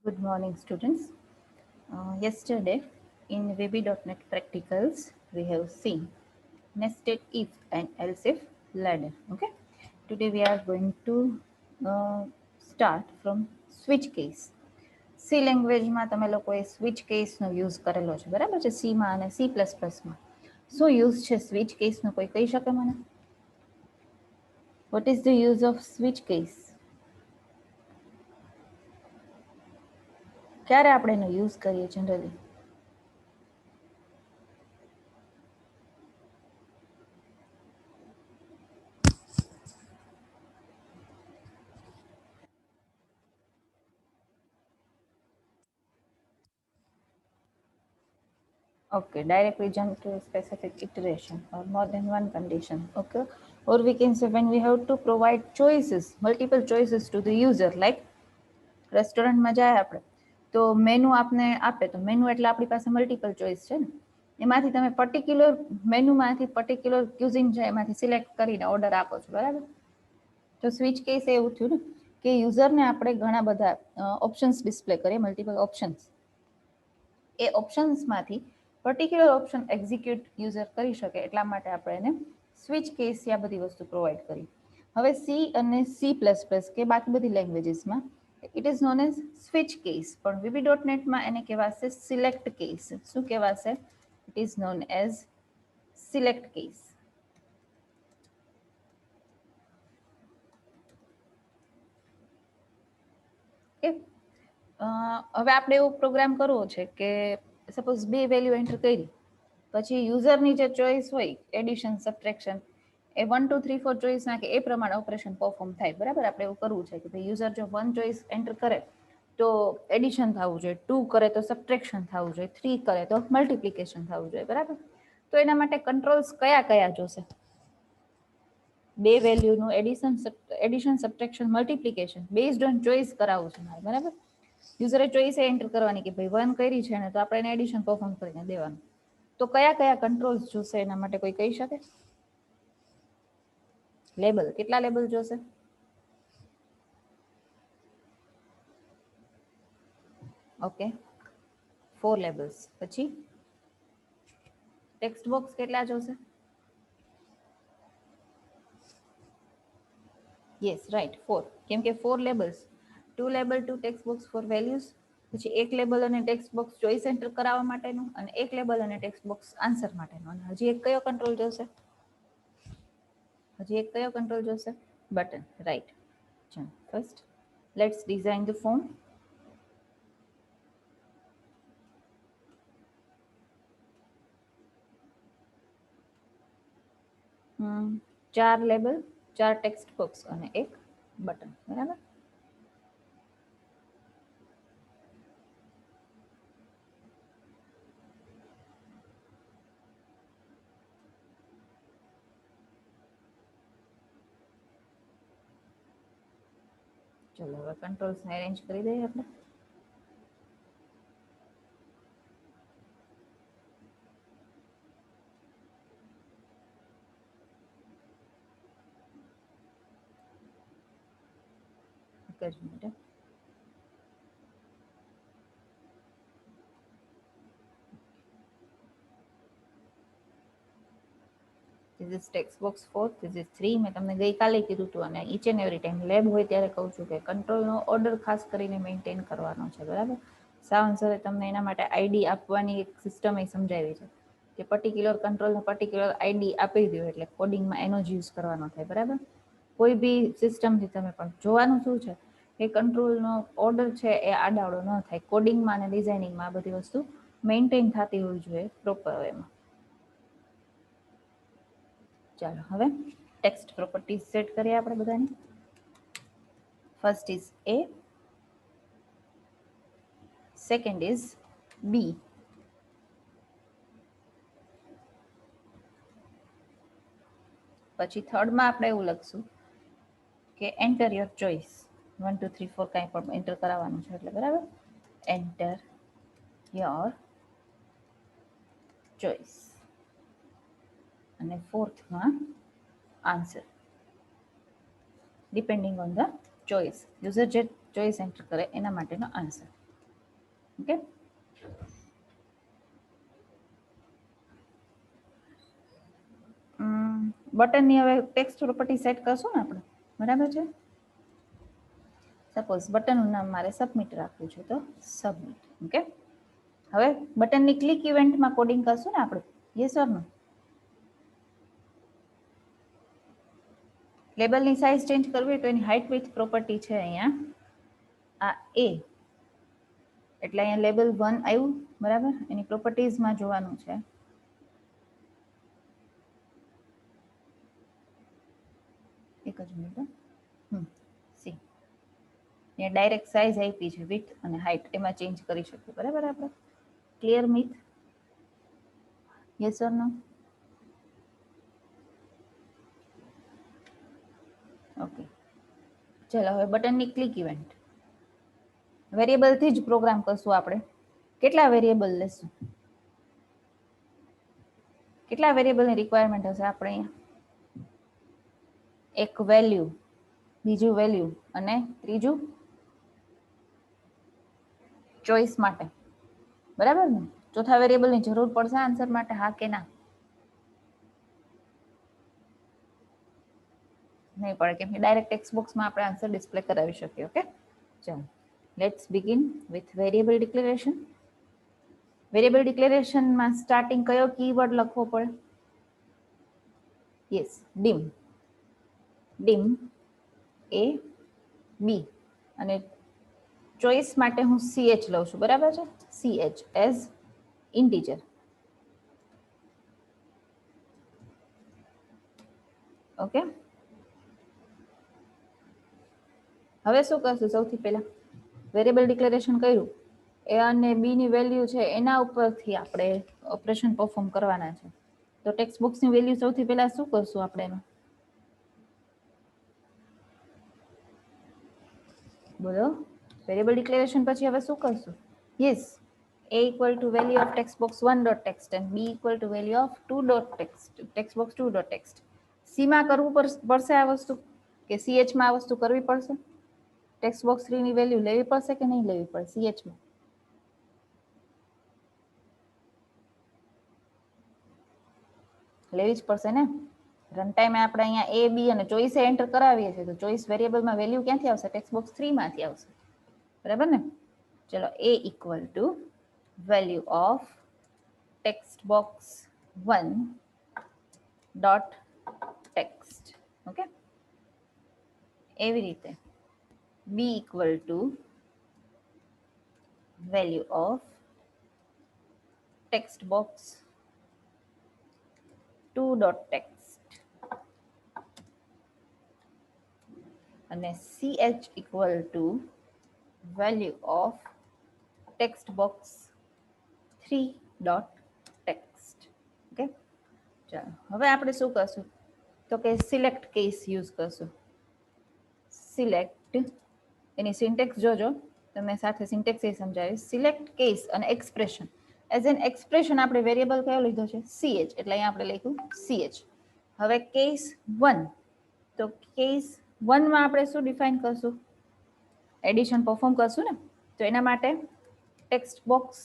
Good morning, students. Yesterday in VB.NET practicals, we have seen nested if and else if ladder. Okay. Today we are going to start from switch case. C લેંગ્વેજમાં તમે લોકોએ switch કેસનો use કરેલો છે, બરાબર છે? સીમાં અને C++માં શું યુઝ છે સ્વિચ કેસનો? કોઈ કહી શકે મને? What is the use of switch case? ક્યારે આપણે એનો યુઝ કરીએ generally? Okay, directly jump to a specific iteration or more than one condition. Okay, or we can say when we have to provide choices, multiple choices to the user, like રેસ્ટોરન્ટમાં જાય આપણે તો menu આપને આપે, તો menu એટલે આપણી પાસે મલ્ટિપલ ચોઇસ છે ને, એમાંથી તમે પર્ટિક્યુલર મેનુમાંથી પર્ટિક્યુલર ક્યુઝિન છે એમાંથી સિલેક્ટ કરીને ઓર્ડર આપો છો, બરાબર? તો સ્વિચ કેસ એવું થયું ને કે યુઝરને આપણે ઘણા બધા ઓપ્શન્સ ડિસ્પ્લે કરીએ, મલ્ટિપલ ઓપ્શન્સ. એ ઓપ્શન્સમાંથી પર્ટિક્યુલર ઓપ્શન એક્ઝિક્યુટ યુઝર કરી શકે એટલા માટે આપણે એને સ્વિચ કેસ આ બધી વસ્તુ પ્રોવાઈડ કરી. હવે સી અને C++ કે બાકી બધી લેંગ્વેજીસમાં it is known as switch case, પણ VB.NETમાં એને કહેવાશે સિલેક્ટ કેસ. શું કહેવાશે? It is known as select case. હવે આપણે એવો પ્રોગ્રામ કરવો છે કે સપોઝ બે વેલ્યુ એન્ટર કરી, પછી યુઝરની જે ચોઈસ હોય એડિશન સબટ્રેક્શન એ 1 2 3 4 ચોઈસ નાખે એ પ્રમાણે ઓપરેશન પરફોર્મ થાય, બરાબર? આપણે એવું કરવું છે કે ભાઈ યુઝર જો 1 ચોઈસ એન્ટર કરે તો એડિશન થવું જોઈએ, 2 કરે તો સબટ્રેક્શન થવું જોઈએ, 3 કરે તો મલ્ટિપ્લિકેશન થવું જોઈએ, બરાબર? તો એના માટે કંટ્રોલ્સ કયા કયા જોશે? બે વેલ્યુનું addition subtraction multiplication based on choice કરાવવું છે મારે, બરાબર? યુઝરે ચોઈસ એન્ટર કરવાની કે ભાઈ 1 કરી છે ને તો આપણે એને એડિશન પરફોર્મ કરીને દેવાનું. તો કયા કયા કંટ્રોલ્સ જોશે એના માટે કોઈ કહી શકે? લેબલ, કેટલા લેબલ જોશે? Okay, 4 labels. પછી ટેક્સ્ટ બોક્સ કેટલા જોશે? Yes, right, 4. કેમ કે 4 labels, 2 label two text box four values, પછી એક લેબલ અને ટેક્સ્ટ બોક્સ ચોઈસ એન્ટર કરાવવા માટેનું, અને એક લેબલ અને ટેક્સ્ટ બોક્સ આન્સર માટેનું. અને હજી એક કયો કંટ્રોલ જોશે? હજી એક કયો કંટ્રોલ જોશે? Button, right. ચાલો first let's design the form. ચાર લેબલ, 4 ટેક્સ્ટ બોક્સ અને એક બટન, બરાબર? ચલો હવે કંટ્રોલ્સને અરેન્જ કરી દઈએ આપણે. એક જ minute. This is text box 4, this is 3. મેં તમને ગઈકાલે કીધું હતું, અને each and every time lab હોય ત્યારે કહું છું કે કંટ્રોલનો ઓર્ડર ખાસ કરીને મેન્ટેન કરવાનો છે, બરાબર? સાવન સરે તમને એના માટે આઈડી આપવાની એક સિસ્ટમ એ સમજાવી છે કે પર્ટિક્યુલર કંટ્રોલનો પર્ટિક્યુલર આઈડી આપી દો એટલે કોડિંગમાં એનો જ યુઝ કરવાનો થાય, બરાબર? કોઈ બી સિસ્ટમથી તમે પણ જોવાનું શું છે કે કંટ્રોલનો ઓર્ડર છે એ આડાવડો ન થાય. કોડિંગમાં અને ડિઝાઇનિંગમાં આ બધી વસ્તુ મેન્ટેન થતી હોવી જોઈએ પ્રોપર વેમાં. ચાલો હવે ટેક્સ્ટ પ્રોપર્ટીઝ સેટ કરીએ આપણે બધાની. First is A, second is B, પછી થર્ડમાં આપણે એવું લખશું કે એન્ટર યોર ચોઈસ. 1 2 3 4 કાંઈ પણ એન્ટર કરાવવાનું છે એટલે, બરાબર? Enter your choice. અને ફોર્થમાં answer, depending on the choice. User જે ચોઈસ એન્ટર કરે એના માટેનો આન્સર. ઓકે. બટનની હવે ટેક્સ્ટ પ્રોપર્ટી સેટ કરશું ને આપણે, બરાબર છે. સપોઝ બટનનું નામ મારે સબમિટ રાખવું છે, તો સબમિટ. ઓકે. હવે બટનની ક્લિક ઇવેન્ટમાં કોડિંગ કરશું ને આપણે, યસ ઓર નો? લેબલની સાઇઝ ચેન્જ કરવી હોય તો એની હાઇટ વિથ પ્રોપર્ટી છે અહીંયા આ એ, એટલે અહીંયા લેબલ 1 આવ્યું, બરાબર. એની પ્રોપર્ટીઝમાં જોવાનું છે. એક જ મિનિટ. સી અહીંયા ડાયરેક્ટ સાઇઝ આપી છે, વિથ અને હાઇટ એમાં ચેન્જ કરી શકીએ, બરાબર. આપણે clear myth? Yes or no? Okay. ચલો હવે બટનની ક્લિક ઇવેન્ટ વેરિયેબલથી જ પ્રોગ્રામ કરશું આપણે. કેટલા વેરિયેબલ લેશું? કેટલા વેરિયેબલની રિક્વાયરમેન્ટ હશે આપણે અહીંયા? એક વેલ્યુ, બીજું વેલ્યુ અને ત્રીજું ચોઈસ માટે, બરાબર ને? ચોથા વેરિયેબલની જરૂર પડશે આન્સર માટે, હા કે ના? નહીં પડે, કેમ કે ડાયરેક્ટ ટેક્સ્ટ બોક્સમાં આપણે આન્સર ડિસ્પ્લે કરાવી શકીએ. ઓકે. ચલો let's begin with variable declaration. Variable ડિક્લેરેશનમાં સ્ટાર્ટિંગ કયો કીવર્ડ લખવો પડે? Yes, dim. Dim A B અને ચોઈસ માટે હું ch લઉં છું, બરાબર છે. ch as integer. ઓકે. હવે શું કરશું? સૌથી પહેલા વેરિયેબલ ડિક્લેરેશન કર્યું, એ અને બી ની વેલ્યુ છે એના ઉપરથી આપણે ઓપરેશન પરફોર્મ કરવાના છે. તો ટેક્સ્ટ બોક્સની વેલ્યુ સૌથી પહેલા શું કરશું આપણે એમાં? બોલો. વેરિયેબલ ડિક્લેરેશન પછી હવે શું કરશું? Yes, a equal to value of text box 1 dot text and b equal to value of 2 dot text box 2 dot text. c માં કરવું પડશે આ વસ્તુ કે ch માં આ વસ્તુ કરવી પડશે? ટેક્સ્ટ બોક્સ 3 ની વેલ્યુ લેવી પડશે કે નહીં લેવી પડે ch માં? લેવી જ પડશે ને. રન ટાઈમે આપણે અહીંયા એ બી અને ચોઈસ એન્ટર કરાવીએ છીએ, તો ચોઈસ વેરિયેબલમાં વેલ્યુ ક્યાંથી આવશે? ટેક્સ્ટ બોક્સ 3 માંથી આવશે, બરાબર ને? ચલો, a equal to value of text box 1 dot text. Okay. એવી રીતે b equal to value of text box 2 dot text અને ch equal to value of text box 3 dot text. Okay. ચાલો હવે આપણે શું કરશું? તો કે સિલેક્ટ કેસ યુઝ કરશું. સિલેક્ટ, એની સિન્ટેક્સ જોજો, તમે સાથે સિન્ટેક્સ એ સમજાવીશ. સિલેક્ટ કેસ અને એક્સપ્રેશન. એઝ એન એક્સપ્રેશન આપણે વેરિયેબલ કયો લીધો છે? ch, એટલે અહીંયા આપણે લખ્યું ch. હવે કેસ 1, તો કેસ 1 માં આપણે શું ડિફાઇન કરશું? એડિશન પરફોર્મ કરશું ને, તો એના માટે text box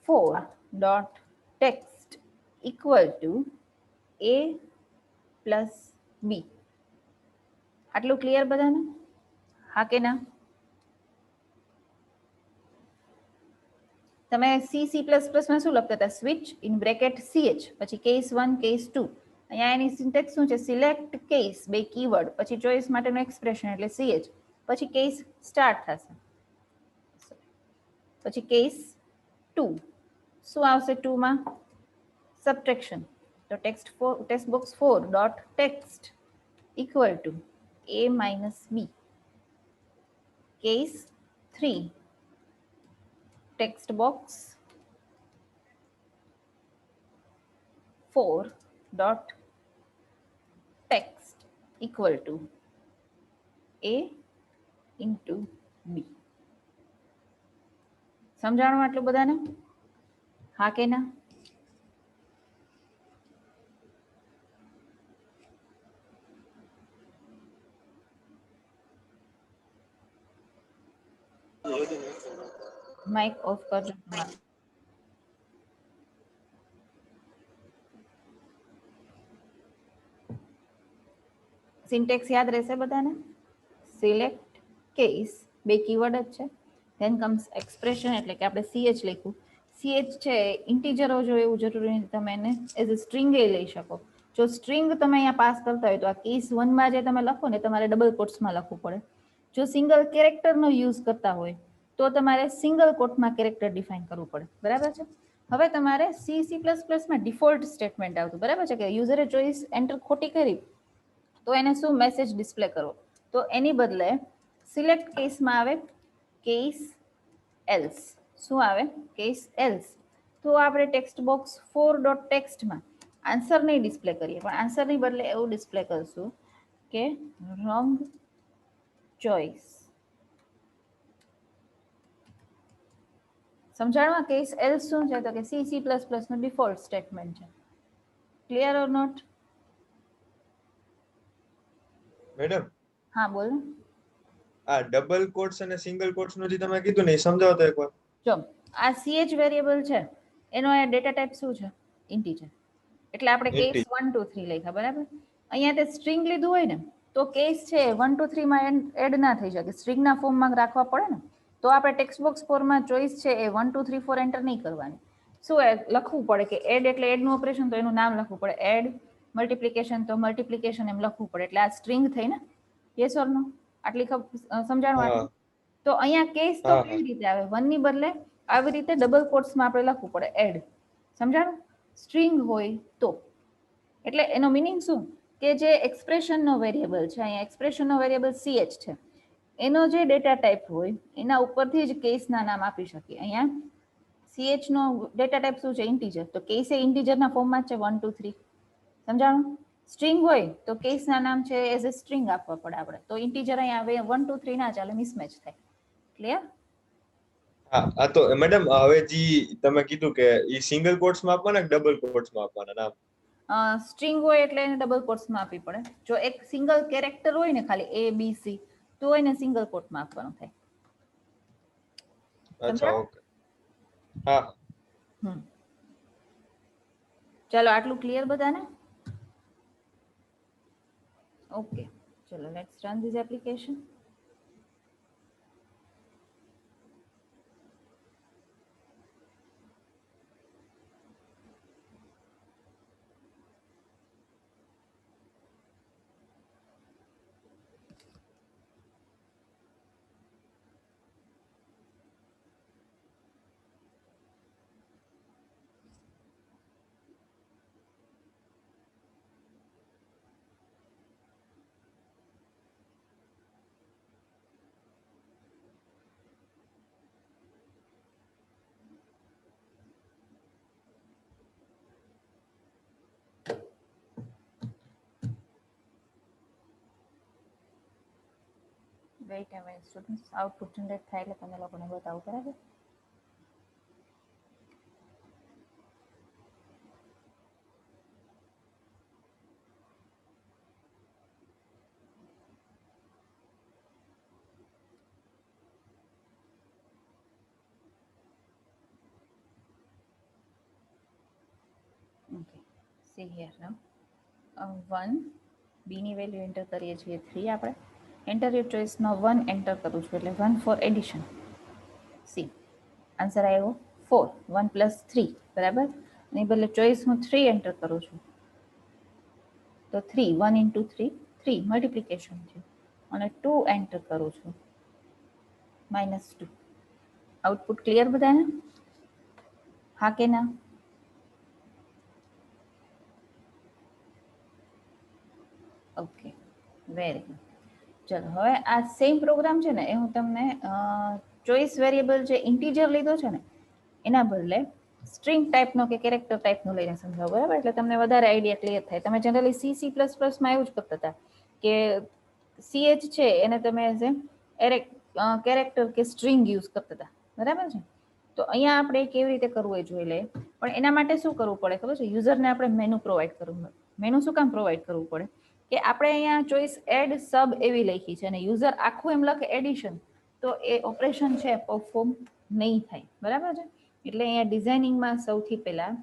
4 dot text equal to a plus B. આટલું ક્લિયર બધાને? હા કે ના? તમે સી સી પ્લસ પ્લસમાં શું લખતા હતા? સ્વિચ ઇન બ્રેકેટ ch, પછી કેસ 1 કેસ 2. અહીંયા એની સિન્ટેક્સ શું છે? સિલેક્ટ કેસ, બે કીવર્ડ, પછી ચોઈસ માટેનું એક્સપ્રેશન એટલે ch, પછી કેસ સ્ટાર્ટ થશે. પછી કેસ 2 શું આવશે? 2 માં સબટ્રેક્શન. તો text box 4 dot text equal to a minus B. Case 3 text box 4 dot text equal to a into b. સમજાણું આટલું બધાને? હા કે ના? માઇક ઓફ કરજો તમારું. સિન્ટેક્સ યાદ રહેશે બધાને? સિલેક્ટ કેસ, બે કીવર્ડ જ છે. ધેન કમ્સ એક્સપ્રેશન, એટલે કે આપણે સીએચ લખ્યું. સીએચ છે ઇન્ટીજર જો એવું જરૂરી નથી, તમે એને એઝ અ સ્ટ્રિંગ લઈ શકો. જો સ્ટ્રિંગ તમે અહીંયા પાસ કરતા હોય તો આ કેસ 1 માં જે તમે લખો ને તમારે ડબલ કોટ્સમાં લખવું પડે. જો સિંગલ કેરેક્ટરનો યુઝ કરતા હોય તો તમારે સિંગલ કોટમાં કેરેક્ટર ડિફાઇન કરવું પડે. બરાબર છે? હવે તમારે C++માં ડિફોલ્ટ સ્ટેટમેન્ટ આવતું, બરાબર છે, કે યુઝરે ચોઈસ એન્ટર ખોટી કરી તો એને શું મેસેજ ડિસ્પ્લે કરવો? તો એની બદલે સિલેક્ટ કેસમાં આવે કેસ એલ્સ. શું આવે? Case else. તો આપણે ટેક્સ્ટ બોક્સ 4.ટેક્સ્ટમાં આન્સર નહીં ડિસ્પ્લે કરીએ, પણ આન્સરની બદલે એવું ડિસ્પ્લે કરશું કે રોંગ ચોઇસ. સમજાણવા? કેસ એલ્સ શું છે? તો કે C++ નું ડિફોલ્ટ સ્ટેટમેન્ટ છે. Clear or not? મેડમ હા બોલો. આ ડબલ કોટ્સ અને સિંગલ કોટ્સ નું જે તમે કીધું ને એ સમજાવો તો એકવાર. જો આ ch વેરિયેબલ છે એનો આ ડેટા ટાઈપ શું છે? ઇન્ટીજર. એટલે આપણે કેસ 1 2 3 લખ્યા, બરાબર. અહીંયા તે સ્ટ્રિંગ લીધું હોય ને તો કેસ છે 1 2 3 માં એડ ના થઈ શકે, સ્ટ્રિંગના ફોર્મમાં રાખવા પડે ને. તો આપણે ટેક્સ્ટ બોક્સ 4 માં ચોઈસ છે એ 1 2 3 4 એન્ટર નહીં કરવાની. શું લખવું પડે કે એડ એટલે એડનું ઓપરેશન, તો એનું નામ લખવું પડે એડ. મલ્ટિપ્લિકેશન તો મલ્ટિપ્લિકેશન એમ લખવું પડે. એટલે આ સ્ટ્રિંગ થઈ ને. યસ ઓર નો? આટલી સમજાણું? આટલું તો અહીંયા કેસ તો કેવી રીતે આવે? 1 ની બદલે આવી રીતે ડબલ કોટ્સમાં આપણે લખવું પડે એડ. સમજાણું? સ્ટ્રિંગ હોય તો. એટલે એનો મિનિંગ શું? કે જે એક્સપ્રેશનનો વેરિયેબલ છે, અહીંયા એક્સપ્રેશનનો વેરિયેબલ ch છે, એનો જે ડેટા ટાઈપ હોય એના ઉપરથી જ કેસના નામ આપી શકીએ. અહીંયા ch નો ડેટા ટાઈપ શું છે? ઇન્ટીજર. તો કેસ એ ઇન્ટીજરના ફોર્મમાં છે 1 2 3. સમજાણું? સ્ટ્રિંગ હોય તો કેસના નામ છે એઝ એ સ્ટ્રિંગ આપવા પડે આપણે. તો ઇન્ટીજર અહીંયા 1 2 3 ના ચાલે, મિસમેચ થાય. ક્લિયર? હા તો મેડમ હવે જી તમે કીધું કે ઈ સિંગલ કોટ્સમાં આપવાના કે ડબલ કોટ્સમાં આપવાના નામ? સ્ટ્રિંગ હોય એટલે એને ડબલ કોટ્સમાં આપવી પડે. જો એક સિંગલ કેરેક્ટર હોય ને ખાલી ABC તો એને સિંગલ કોટમાં આપવાનું થાય. અચ્છા, ઓકે. હા. ચાલો આટલું ક્લિયર બધાને? ઓકે, ચલો let's run this application. Wait a minute students, output generate થાય એટલે તમને લોકોને બતાવું, બરાબર? Okay, see here now. 1 B ની વેલ્યુ એન્ટર કરીએ છીએ 3 આપણે. એન્ટર યોર ચોઇસમાં 1 એન્ટર કરું છું એટલે 1 ફોર એડિશન. સી આન્સર આવ્યો 4. 1 પ્લસ 3, બરાબર. એની બદલે ચોઈસ હું 3 એન્ટર કરું છું તો 3 1 ઇન્ટુ 3 3 મલ્ટિપ્લિકેશન થયું. અને 2 એન્ટર કરું છું -2. આઉટપુટ ક્લિયર બધાને? હા કે ના? Okay, very good. ચલો હવે આ સેમ પ્રોગ્રામ છે ને એ હું તમને ચોઈસ વેરિયેબલ જે ઇન્ટીજર લીધો છે ને એના બદલે સ્ટ્રિંગ ટાઈપનો કે કેરેક્ટર ટાઈપનો લઈને સમજાવો, બરાબર? એટલે તમને વધારે આઈડિયા ક્લિયર થાય. તમે જનરલી C++માં એવું જ કરતા હતા કે ch છે એને તમે એઝ એ કેરેક્ટર કે સ્ટ્રિંગ યુઝ કરતા હતા, બરાબર છે? તો અહીંયા આપણે કેવી રીતે કરવું એ જોઈ લઈએ. પણ એના માટે શું કરવું પડે ખબર છે? યુઝરને આપણે મેનુ પ્રોવાઈડ કરવું પડે. મેનુ શું કામ પ્રોવાઈડ કરવું પડે? કે આપણે અહીંયા ચોઈસ એડ સબ એવી લખી છે અને યુઝર આખું એમ લખે એડિશન, તો એ ઓપરેશન છે પરફોર્મ નહીં થાય, બરાબર છે. એટલે અહીંયા ડિઝાઇનિંગમાં સૌથી પહેલા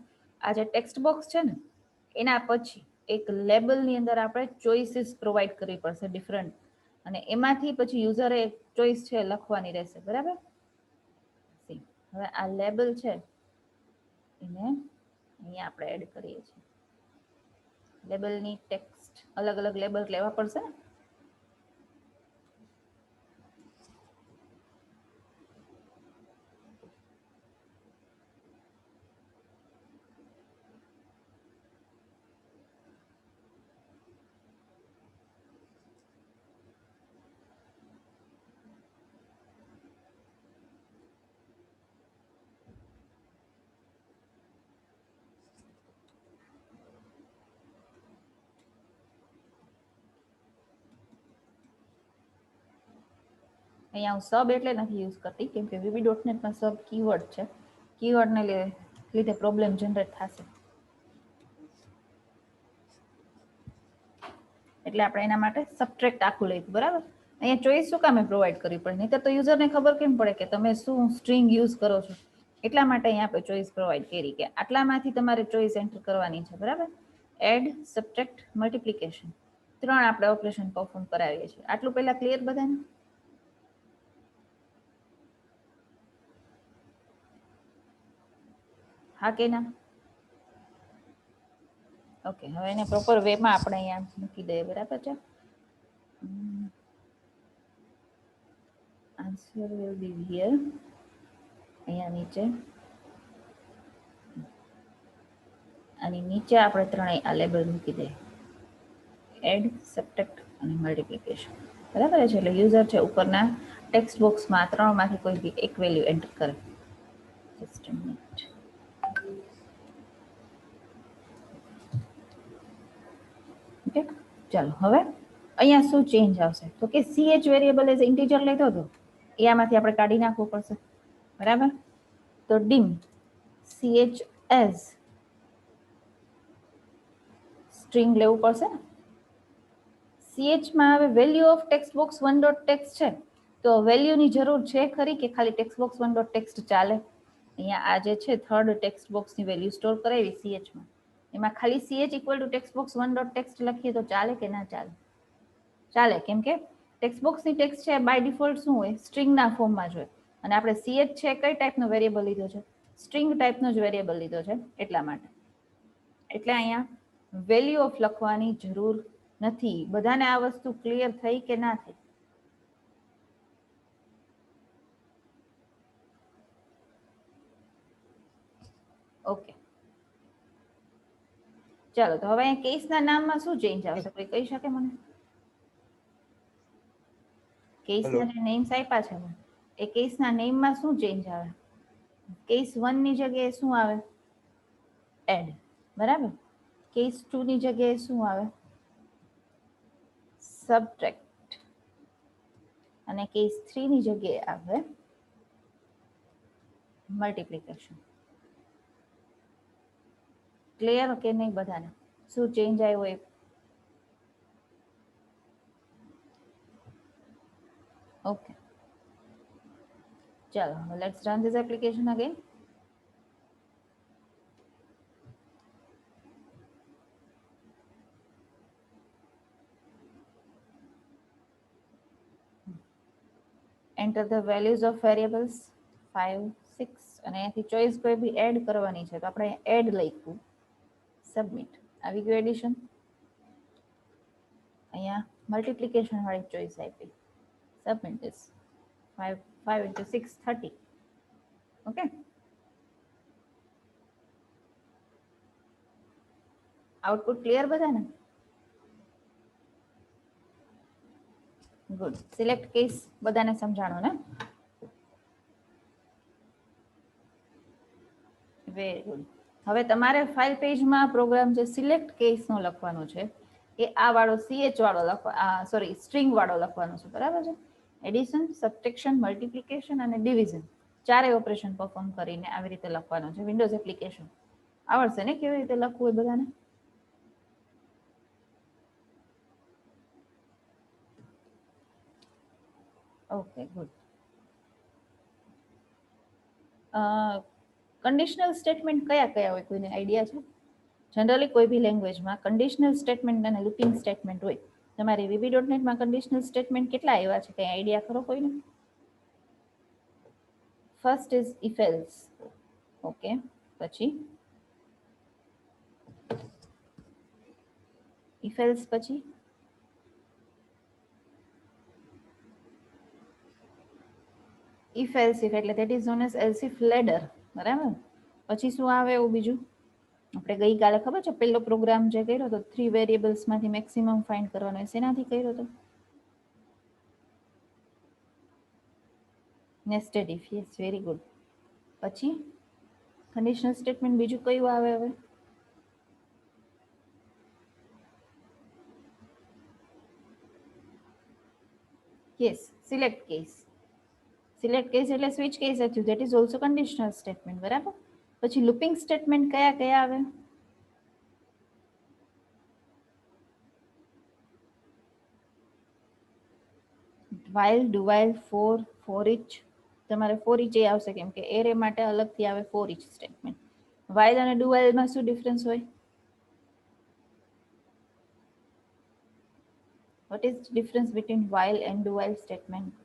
આ જે ટેક્સ્ટ બોક્સ છે ને એના પછી એક લેબલની અંદર આપણે ચોઇસીસ પ્રોવાઈડ કરવી પડશે ડિફરન્ટ, અને એમાંથી પછી યુઝરે એક ચોઈસ છે લખવાની રહેશે, બરાબર. હવે આ લેબલ છે એને અહીંયા આપણે એડ કરીએ છીએ. લેબલની ટેક્સ્ટ અલગ અલગ લેબલ લેવા પડશે ને. અહીંયા હું સબ એટલે નથી યુઝ કરતી કેમ કે VB.NET માં સબ કીવર્ડ છે, કીવર્ડને લીધે પ્રોબ્લેમ જનરેટ થશે, એટલે આપણે એના માટે સબટ્રેક્ટ આખું લઈશું, બરાબર. અહીંયા ચોઈસ શું કામે પ્રોવાઈડ કરવી પડે, નહીં તો યુઝરને ખબર કેમ પડે કે તમે શું સ્ટ્રિંગ યુઝ કરો છો. એટલા માટે અહીંયા આપણે ચોઈસ પ્રોવાઈડ કરી કે આટલામાંથી તમારે ચોઈસ એન્ટર કરવાની છે, બરાબર. એડ, સબટ્રેક્ટ, મલ્ટિપ્લિકેશન 3 આપણે ઓપરેશન પરફોર્મ કરાવીએ છીએ. આટલું પહેલા ક્લિયર બધાને? હા કે ના? ઓકે, હવે એને પ્રોપર વેમાં આપણે અહીંયા મૂકી દઈએ, બરાબર છે. આન્સર વિલ બી હિયર, અહીંયા નીચે, આની નીચે આપણે ત્રણેય આ લેબલ મૂકી દઈએ, એડ, સબટ્રેક્ટ અને મલ્ટિપ્લિકેશન, બરાબર છે. એટલે યુઝર છે ઉપરના ટેક્સ્ટ બોક્સમાં ત્રણમાંથી કોઈ બી એક વેલ્યુ એન્ટર કરે. Just a minute. ઓકે, ચાલો હવે અહીંયા શું ચેન્જ આવશે તો કે ch વેરિયેબલ એઝ ઇન્ટીજર લેતો હતો એ આમાંથી આપણે કાઢી નાખવું પડશે, બરાબર. તો ડીમ ch એઝ સ્ટ્રિંગ લેવું પડશે ને. ch માં હવે value of text box 1.text છે, તો વેલ્યુની જરૂર છે ખરી કે ખાલી ટેક્સ્ટ બોક્સ 1.text ચાલે? અહીંયા આ જે છે થર્ડ ટેક્સ્ટ બોક્સની વેલ્યુ સ્ટોર કરાવી ch માં, એમાં ખાલી ch equal to text box 1.text લખીએ તો ચાલે કે ના ચાલે? ચાલે, કેમ કે ટેક્સ્ટ બોક્સની ટેક્સ્ટ છે બાય ડિફોલ્ટ શું હોય, સ્ટ્રિંગના ફોર્મમાં જ હોય, અને આપણે ch છે કઈ ટાઈપનો વેરિયેબલ લીધો છે, સ્ટ્રિંગ ટાઈપનો જ વેરિયેબલ લીધો છે, એટલા માટે. એટલે અહીંયા વેલ્યુ ઓફ લખવાની જરૂર નથી. બધાને આ વસ્તુ ક્લિયર થઈ કે ના થઈ? ઓકે, ચાલો તો હવે કેસના નામમાં શું ચેન્જ આવશે, કોઈ કહી શકે મને? કેસના જે નેમ્સ આપ્યા છે મને, એ કેસના નેમમાં શું ચેન્જ આવે? કેસ 1 ની જગ્યાએ શું આવે? એડ, બરાબર. કેસ 2 ની જગ્યાએ શું આવે? સબટ્રેક્ટ. અને કેસ 3 ની જગ્યાએ આવે મલ્ટિપ્લિકેશન. ક્લિયર કે નહીં બધાને? શું ચેન્જ આવ્યો એ? ઓકે, ચાલો let's run this application again. Enter the values of variables 5, 6 અને અહીંયાથી ચોઈસ કોઈ બી એડ કરવાની છે તો આપણે એડ લખ્યું, સબમિટ. આવી ગયું એડિશન. અહીંયા મલ્ટિપ્લિકેશન વાળી ચોઈસ આપી, submit this. 5 into 6 30. Okay, output clear બધાને? ગુડ. સિલેક્ટ કેસ બધાને સમજાણો ને? Very good. હવે તમારે ફાઇલ પેજમાં પ્રોગ્રામ જે સિલેક્ટ કેસનો લખવાનો છે એ આ વાળો ch વાળો સોરી સ્ટ્રિંગ વાળો લખવાનો છે, બરાબર છે. એડિશન, સબટ્રેક્શન, મલ્ટિપ્લિકેશન અને ડિવિઝન ચારેય ઓપરેશન પરફોર્મ કરીને આવી રીતે લખવાનો છે. વિન્ડોઝ એપ્લિકેશન આવડશે ને કેવી રીતે લખવું એ બધાને? Okay, good. કન્ડિશનલ સ્ટેટમેન્ટ કયા કયા હોય, કોઈને આઈડિયા છે? જનરલી કોઈ બી લેંગ્વેજમાં કન્ડિશનલ સ્ટેટમેન્ટ અને લૂપિંગ સ્ટેટમેન્ટ હોય. તમારી VB.NET માં કન્ડિશનલ સ્ટેટમેન્ટ કેટલા આવ્યા છે, કઈ આઈડિયા ખરો કોઈને? First is if else. Okay, પછી ઇફ એલ્સ પછી ઇફ એલ્સ ઇફ એટલે that is known as else if ladder, બરાબર. પછી શું આવે એવું બીજું? આપણે ગઈકાલે ખબર છે પહેલો પ્રોગ્રામ જે કર્યો હતો 3 વેરિયેબલ્સમાંથી મેક્સિમમ ફાઇન્ડ કરવાનો, શેનાથી કર્યો હતો? Nested if. Yes, very good. પછી કન્ડિશનલ સ્ટેટમેન્ટ બીજું કયું આવે હવે? Yes, select case. Select case એટલે સ્વિચ કેસ હતું, that is also conditional statement, બરાબર. પછી લૂપિંગ સ્ટેટમેન્ટ કયા કયા આવે? while, do while, for each. તમારે for each એ આવશે કેમ કે એરે માટે અલગથી આવે for each સ્ટેટમેન્ટ. while અને do while માં શું ડિફરન્સ હોય? what is the difference between while and do while statements?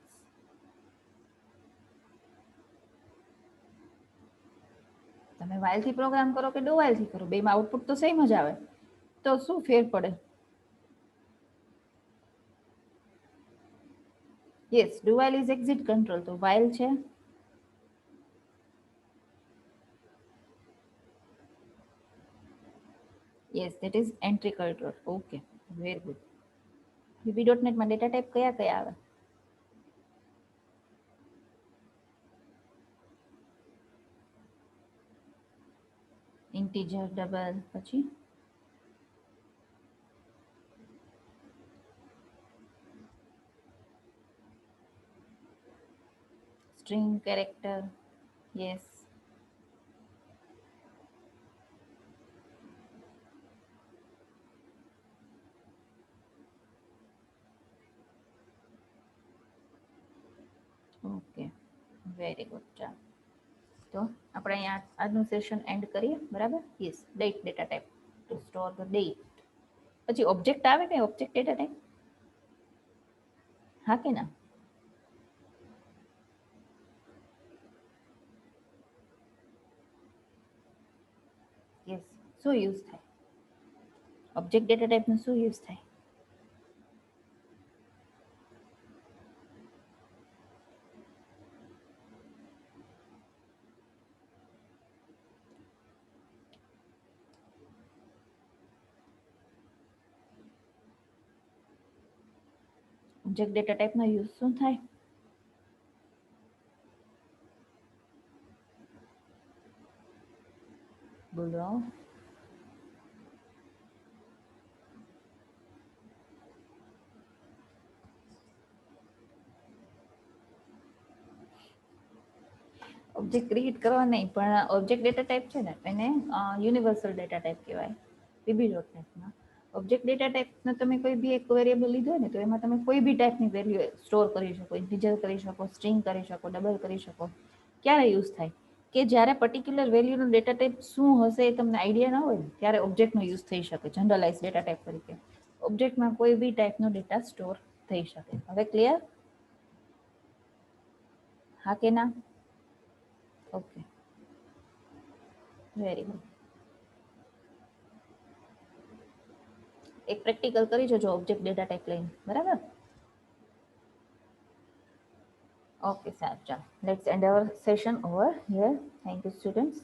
તમે while થી પ્રોગ્રામ કરો કે do while થી કરો, બેમાં આઉટપુટ તો સેમ જ આવે, તો શું ફેર પડે? Yes, do while is exit control, તો while છે yes, that is entry control. Okay, very good. VB.NET માં ડેટા ટાઈપ કયા કયા આવે? ઇન્ટીજર, ડબલ, પછી string, character. Yes, okay, very good. ચાલો, તો આપણે અહીંયા આજનું સેશન એન્ડ કરીએ, બરાબર. Yes, date data type to store the date. પછી ઓબ્જેક્ટ આવે કે ઓબ્જેક્ટ ડેટા ટાઈપ? હા કે ના? યસ, શું યુઝ થાય? ઓબ્જેક્ટ ડેટા ટાઈપનો શું યુઝ થાય? ઓબ્જેક્ટ ડેટા ટાઈપનો યુઝ શું થાય? બોલો. ઓબ્જેક્ટ ક્રિએટ કરવા નહીં, પણ ઓબ્જેક્ટ ડેટા ટાઈપ છે ને એને યુનિવર્સલ ડેટા ટાઈપ કહેવાય VB.NET માં. ઓબ્જેક્ટ ડેટા ટાઈપનો તમે કોઈ બી એક વેરિયેબલ લીધો હોય ને, તો એમાં તમે કોઈ બી ટાઈપની વેલ્યુ સ્ટોર કરી શકો, ઇન્ટીજર કરી શકો, સ્ટ્રિંગ કરી શકો, ડબલ કરી શકો. ક્યારે યુઝ થાય? કે જ્યારે પર્ટિક્યુલર વેલ્યુનો ડેટા ટાઈપ શું હશે એ તમને આઈડિયા ના હોય ને, ત્યારે ઓબ્જેક્ટનો યુઝ થઈ શકે જનરલાઇઝ ડેટા ટાઈપ તરીકે. ઓબ્જેક્ટમાં કોઈ બી ટાઈપનો ડેટા સ્ટોર થઈ શકે. હવે ક્લિયર? હા કે ના? Okay, very good. એક પ્રેક્ટિકલ કરી જોજો ઓબ્જેક્ટ ડેટા ટાઈપ લઈને, બરાબર. ઓકે, સારું, ચાલો. Let's and hour session over here. Thank you students.